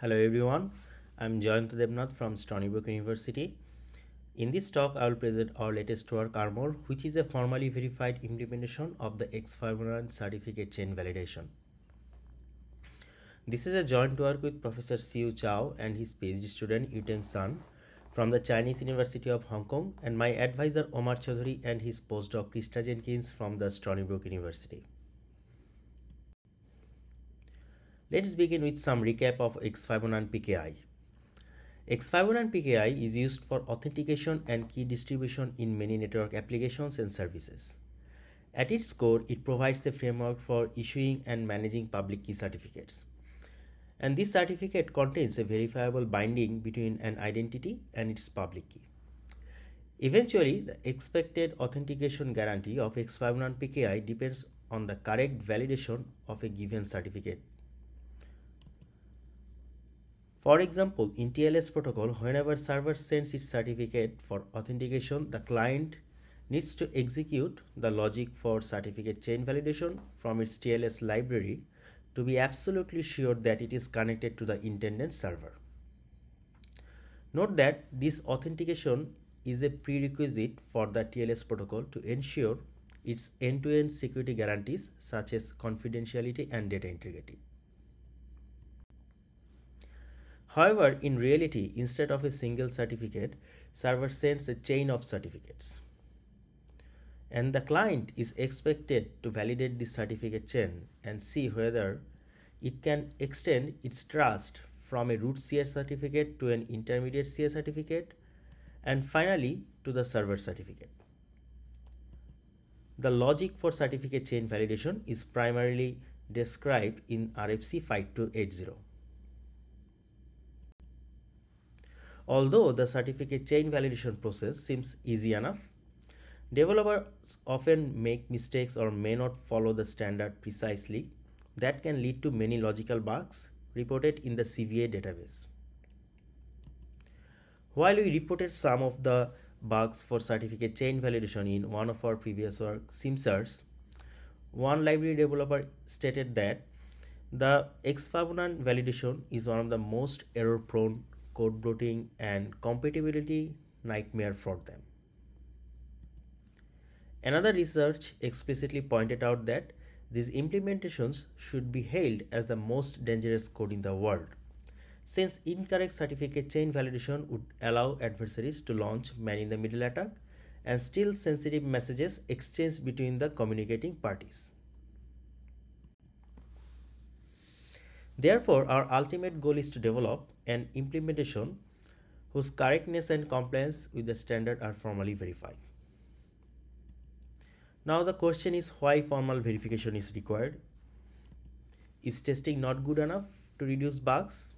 Hello everyone, I'm Joyanta from Stony Brook University. In this talk, I will present our latest work Armor, which is a formally verified implementation of the X509 certificate chain validation. This is a joint work with Professor Siu Chao and his PhD student Yuteng Sun from the Chinese University of Hong Kong, and my advisor Omar Chaudhary and his postdoc Krista Jenkins from the Stony Brook University. Let's begin with some recap of X509 PKI. X509 PKI is used for authentication and key distribution in many network applications and services. At its core, it provides a framework for issuing and managing public key certificates. And this certificate contains a verifiable binding between an identity and its public key. Eventually, the expected authentication guarantee of X509 PKI depends on the correct validation of a given certificate. For example, in TLS protocol, whenever server sends its certificate for authentication, the client needs to execute the logic for certificate chain validation from its TLS library to be absolutely sure that it is connected to the intended server. Note that this authentication is a prerequisite for the TLS protocol to ensure its end-to-end security guarantees such as confidentiality and data integrity. However, in reality, instead of a single certificate, server sends a chain of certificates. And the client is expected to validate this certificate chain and see whether it can extend its trust from a root CA certificate to an intermediate CA certificate and finally to the server certificate. The logic for certificate chain validation is primarily described in RFC 5280. Although the certificate chain validation process seems easy enough, developers often make mistakes or may not follow the standard precisely. That can lead to many logical bugs reported in the CVA database. While we reported some of the bugs for certificate chain validation in one of our previous work, SimSearch, one library developer stated that the X509 validation is one of the most error-prone code bloating and compatibility nightmare for them. Another research explicitly pointed out that these implementations should be hailed as the most dangerous code in the world, since incorrect certificate chain validation would allow adversaries to launch man-in-the-middle attack and steal sensitive messages exchanged between the communicating parties. Therefore, our ultimate goal is to develop an implementation whose correctness and compliance with the standard are formally verified. Now the question is why formal verification is required. Is testing not good enough to reduce bugs?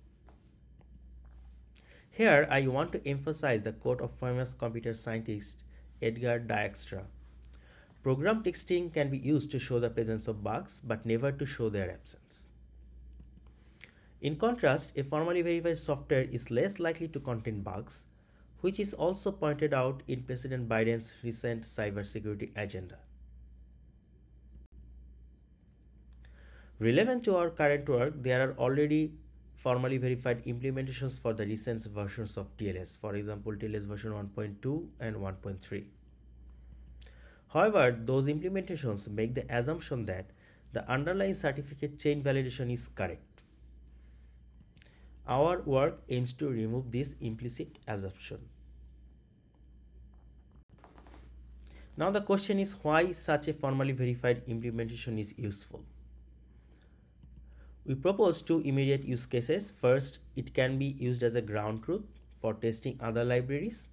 Here I want to emphasize the quote of famous computer scientist Edgar Dijkstra. Program testing can be used to show the presence of bugs but never to show their absence. In contrast, a formally verified software is less likely to contain bugs, which is also pointed out in President Biden's recent cybersecurity agenda. Relevant to our current work, there are already formally verified implementations for the recent versions of TLS, for example, TLS version 1.2 and 1.3. However, those implementations make the assumption that the underlying certificate chain validation is correct. Our work aims to remove this implicit assumption. Now the question is why such a formally verified implementation is useful. We propose two immediate use cases. First, it can be used as a ground truth for testing other libraries.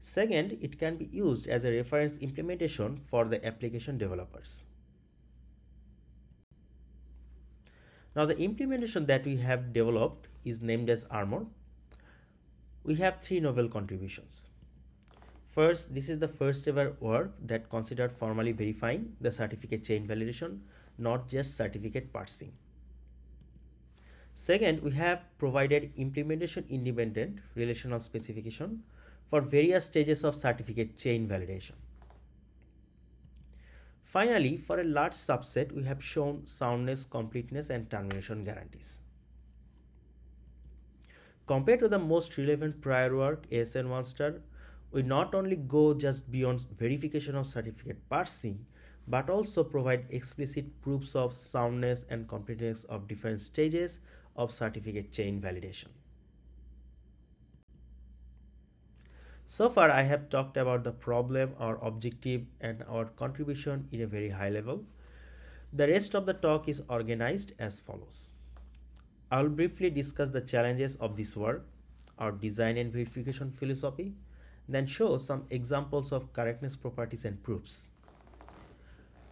Second, it can be used as a reference implementation for the application developers. Now the implementation that we have developed is named as Armor. We have three novel contributions. First, this is the first ever work that considered formally verifying the certificate chain validation, not just certificate parsing. Second, we have provided implementation independent relational specification for various stages of certificate chain validation. Finally, for a large subset, we have shown soundness, completeness, and termination guarantees. Compared to the most relevant prior work, ASN1 star, we not only go just beyond verification of certificate parsing, but also provide explicit proofs of soundness and completeness of different stages of certificate chain validation. So far, I have talked about the problem, our objective, and our contribution in a very high level. The rest of the talk is organized as follows. I will briefly discuss the challenges of this work, our design and verification philosophy, then show some examples of correctness properties and proofs.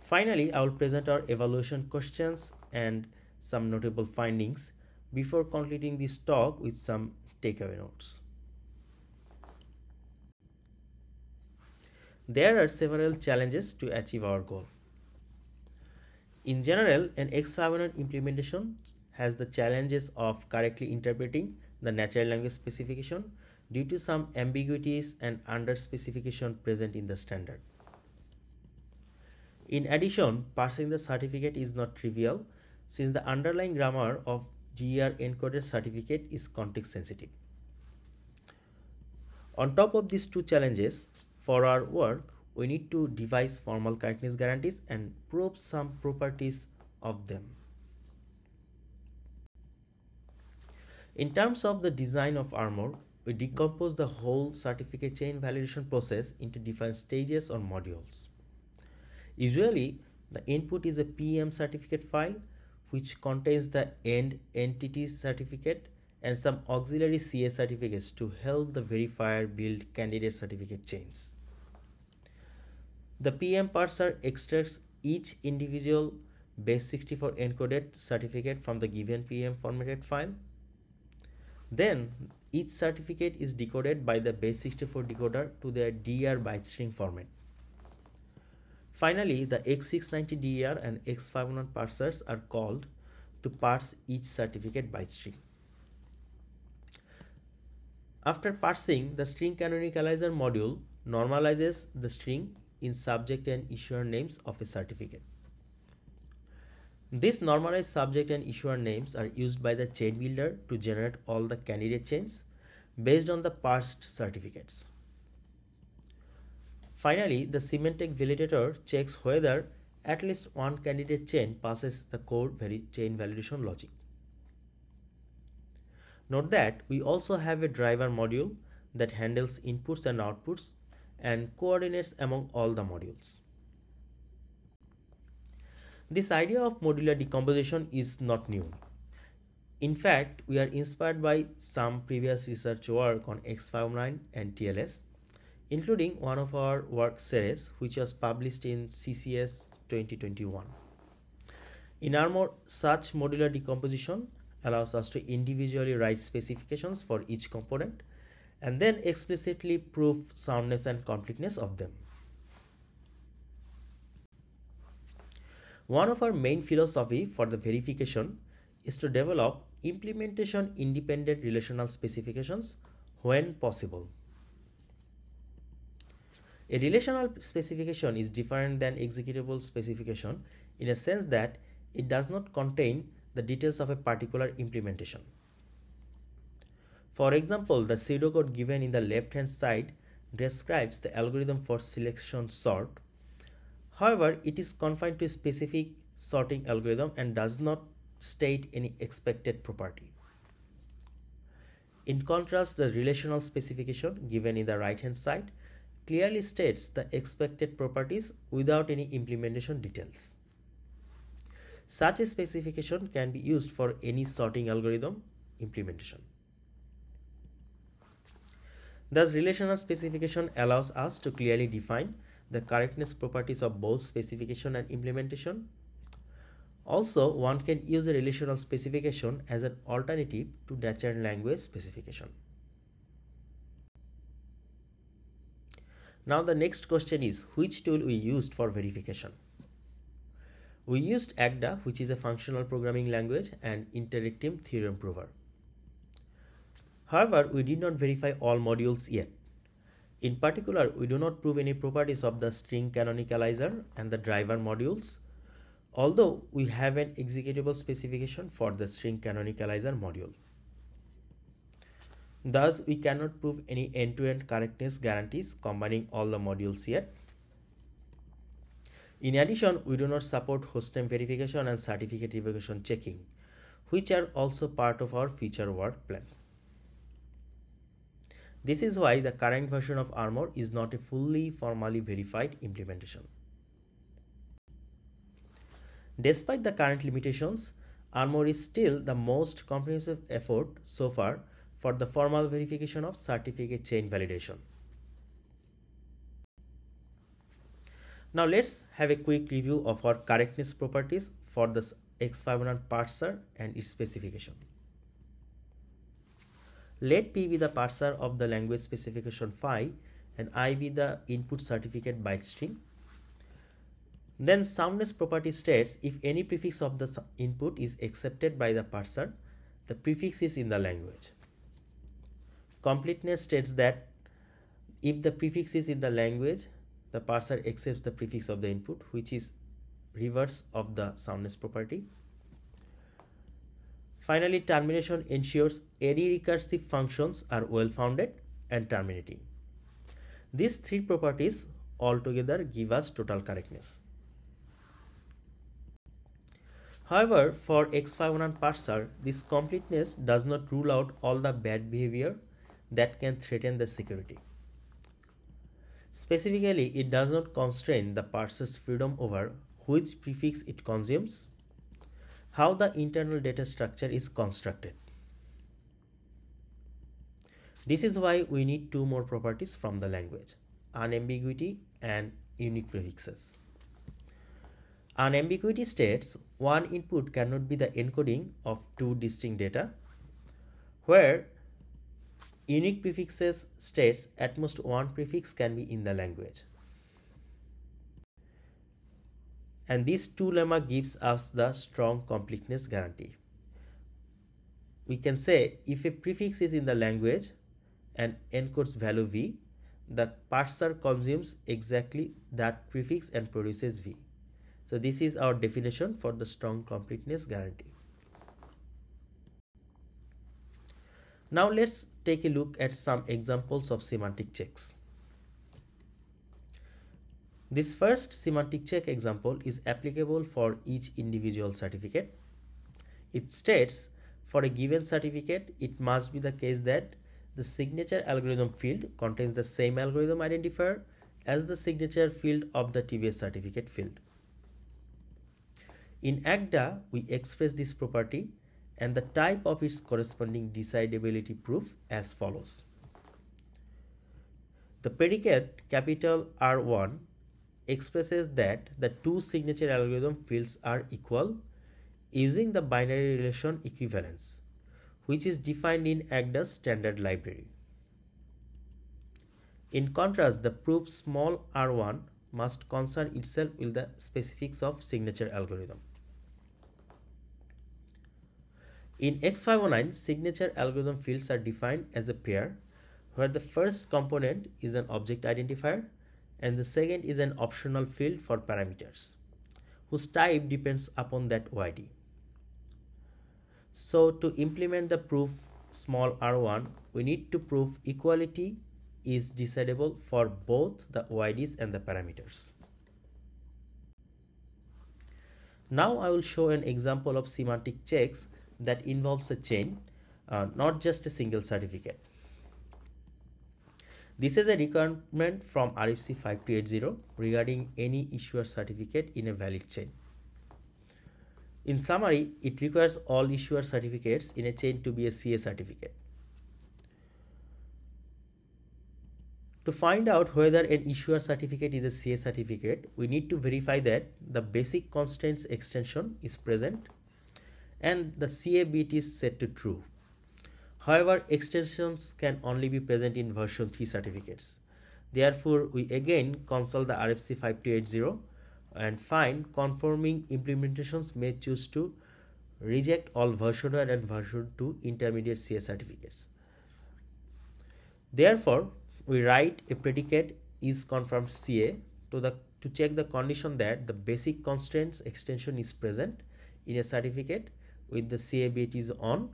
Finally, I will present our evaluation questions and some notable findings before concluding this talk with some takeaway notes. There are several challenges to achieve our goal. In general, an X501 implementation has the challenges of correctly interpreting the natural language specification due to some ambiguities and under-specification present in the standard. In addition, parsing the certificate is not trivial since the underlying grammar of GER encoded certificate is context sensitive. On top of these two challenges, for our work, we need to devise formal correctness guarantees and prove some properties of them. In terms of the design of Armor, we decompose the whole certificate chain validation process into different stages or modules. Usually, the input is a PM certificate file which contains the end entity certificate and some auxiliary CA certificates to help the verifier build candidate certificate chains. The PM parser extracts each individual base64 encoded certificate from the given PM formatted file. Then, each certificate is decoded by the base64 decoder to their DER byte string format. Finally, the X690 DER and X501 parsers are called to parse each certificate byte string. After parsing, the string canonicalizer module normalizes the string in subject and issuer names of a certificate. These normalized subject and issuer names are used by the chain builder to generate all the candidate chains based on the parsed certificates. Finally, the semantic validator checks whether at least one candidate chain passes the core chain validation logic. Note that we also have a driver module that handles inputs and outputs and coordinates among all the modules. This idea of modular decomposition is not new. In fact, we are inspired by some previous research work on X509 and TLS, including one of our work series which was published in CCS 2021. In Armor, such modular decomposition allows us to individually write specifications for each component and then explicitly prove soundness and completeness of them. One of our main philosophy for the verification is to develop implementation independent relational specifications when possible. A relational specification is different than executable specification in a sense that it does not contain the details of a particular implementation. For example, the pseudocode given in the left-hand side describes the algorithm for selection sort. However, it is confined to a specific sorting algorithm and does not state any expected property. In contrast, the relational specification given in the right-hand side clearly states the expected properties without any implementation details. Such a specification can be used for any sorting algorithm implementation. Thus, relational specification allows us to clearly define the correctness properties of both specification and implementation. Also, one can use a relational specification as an alternative to natural language specification. Now the next question is, which tool we used for verification? We used ACDA, which is a functional programming language, and interactive theorem prover. However, we did not verify all modules yet. In particular, we do not prove any properties of the string canonicalizer and the driver modules, although we have an executable specification for the string canonicalizer module. Thus, we cannot prove any end-to-end correctness guarantees combining all the modules yet. In addition, we do not support host name verification and certificate revocation checking, which are also part of our future work plan. This is why the current version of Armor is not a fully formally verified implementation. Despite the current limitations, Armor is still the most comprehensive effort so far for the formal verification of certificate chain validation. Now let's have a quick review of our correctness properties for the X509 parser and its specification. Let P be the parser of the language specification phi and I be the input certificate byte string. Then soundness property states if any prefix of the input is accepted by the parser, the prefix is in the language. Completeness states that if the prefix is in the language, the parser accepts the prefix of the input, which is reverse of the soundness property. Finally, termination ensures any recursive functions are well-founded and terminating. These three properties altogether give us total correctness. However, for X509 parser, this completeness does not rule out all the bad behavior that can threaten the security. Specifically, it does not constrain the parser's freedom over which prefix it consumes, how the internal data structure is constructed. This is why we need two more properties from the language: unambiguity and unique prefixes. Unambiguity states one input cannot be the encoding of two distinct data, where unique prefixes states at most one prefix can be in the language. And this two lemma gives us the strong completeness guarantee. We can say if a prefix is in the language and encodes value v, the parser consumes exactly that prefix and produces v. So this is our definition for the strong completeness guarantee. Now let's take a look at some examples of semantic checks. This first semantic check example is applicable for each individual certificate. It states for a given certificate, it must be the case that the signature algorithm field contains the same algorithm identifier as the signature field of the TBS certificate field. In ACDA, we express this property and the type of its corresponding decidability proof as follows. The predicate capital R1 expresses that the two signature algorithm fields are equal using the binary relation equivalence, which is defined in ACDA's standard library. In contrast, the proof small r1 must concern itself with the specifics of signature algorithm. In X509, signature algorithm fields are defined as a pair where the first component is an object identifier and the second is an optional field for parameters whose type depends upon that OID. So to implement the proof small r1, we need to prove equality is decidable for both the OIDs and the parameters. Now I will show an example of semantic checks that involves a chain, not just a single certificate. This is a requirement from RFC 5280 regarding any issuer certificate in a valid chain. In summary, it requires all issuer certificates in a chain to be a CA certificate. To find out whether an issuer certificate is a CA certificate, we need to verify that the basic constraints extension is present and the CA bit is set to true. However, extensions can only be present in version 3 certificates. Therefore, we again consult the RFC 5280 and find conforming implementations may choose to reject all version 1 and version 2 intermediate CA certificates. Therefore, we write a predicate is confirmed CA to check the condition that the basic constraints extension is present in a certificate with the CA bit is on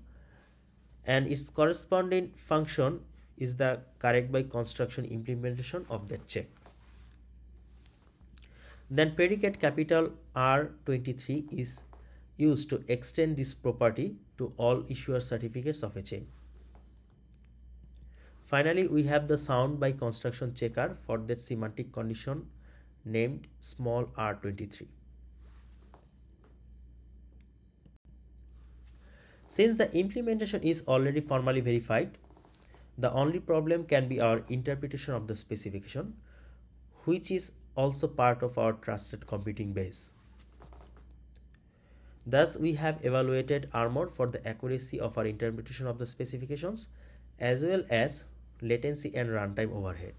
and its corresponding function is the correct by construction implementation of that check. Then predicate capital R23 is used to extend this property to all issuer certificates of a chain. Finally, we have the sound by construction checker for that semantic condition named small r23. Since the implementation is already formally verified, the only problem can be our interpretation of the specification, which is also part of our trusted computing base. Thus, we have evaluated Armor for the accuracy of our interpretation of the specifications as well as latency and runtime overhead.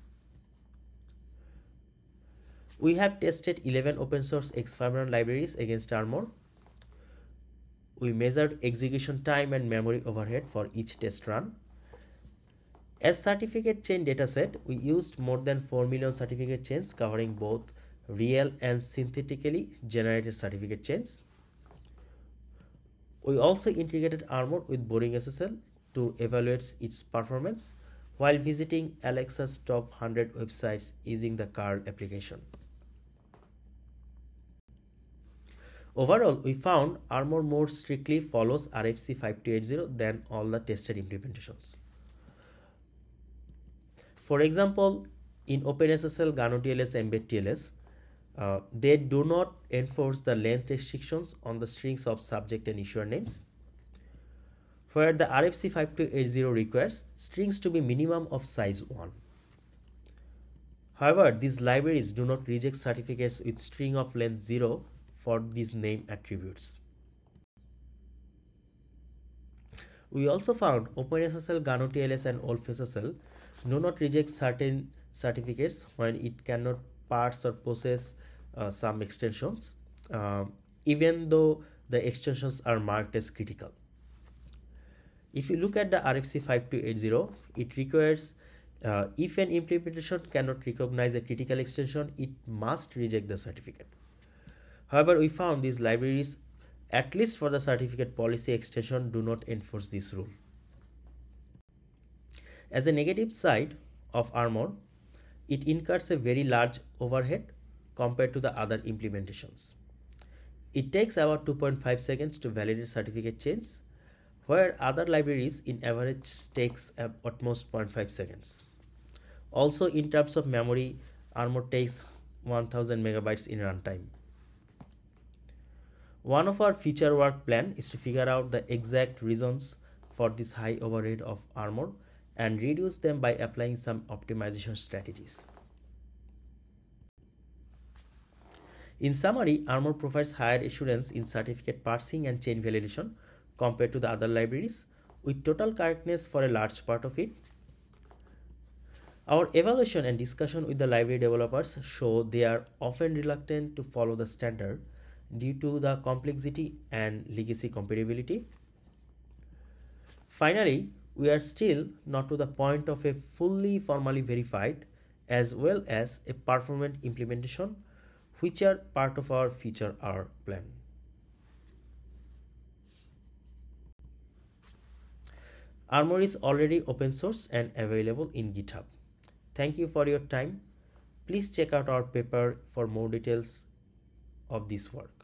We have tested 11 open source X500 libraries against Armor. We measured execution time and memory overhead for each test run. As certificate chain dataset, we used more than 4 million certificate chains covering both real and synthetically generated certificate chains. We also integrated Armor with Boring SSL to evaluate its performance while visiting Alexa's top 100 websites using the curl application. Overall, we found Armor more strictly follows RFC 5280 than all the tested implementations. For example, in OpenSSL GNU-TLS Embed TLS, they do not enforce the length restrictions on the strings of subject and issuer names, where the RFC 5280 requires strings to be minimum of size 1. However, these libraries do not reject certificates with string of length 0 for these name attributes. We also found OpenSSL GNU-TLS and OLFSSL do not reject certain certificates when it cannot parse or process some extensions, even though the extensions are marked as critical. If you look at the RFC 5280, it requires if an implementation cannot recognize a critical extension, it must reject the certificate. However, we found these libraries, at least for the certificate policy extension, do not enforce this rule. As a negative side of Armor, it incurs a very large overhead compared to the other implementations. It takes about 2.5 seconds to validate certificate chains, where other libraries in average takes at most 0.5 seconds. Also, in terms of memory, Armor takes 1000 megabytes in runtime. One of our future work plan is to figure out the exact reasons for this high overhead of Armor and reduce them by applying some optimization strategies. In summary, Armor provides higher assurance in certificate parsing and chain validation compared to the other libraries, with total correctness for a large part of it. Our evaluation and discussion with the library developers show they are often reluctant to follow the standard due to the complexity and legacy compatibility. Finally, we are still not to the point of a fully formally verified as well as a performant implementation, which are part of our future R plan. Armor is already open source and available in GitHub. Thank you for your time. Please check out our paper for more details of this work.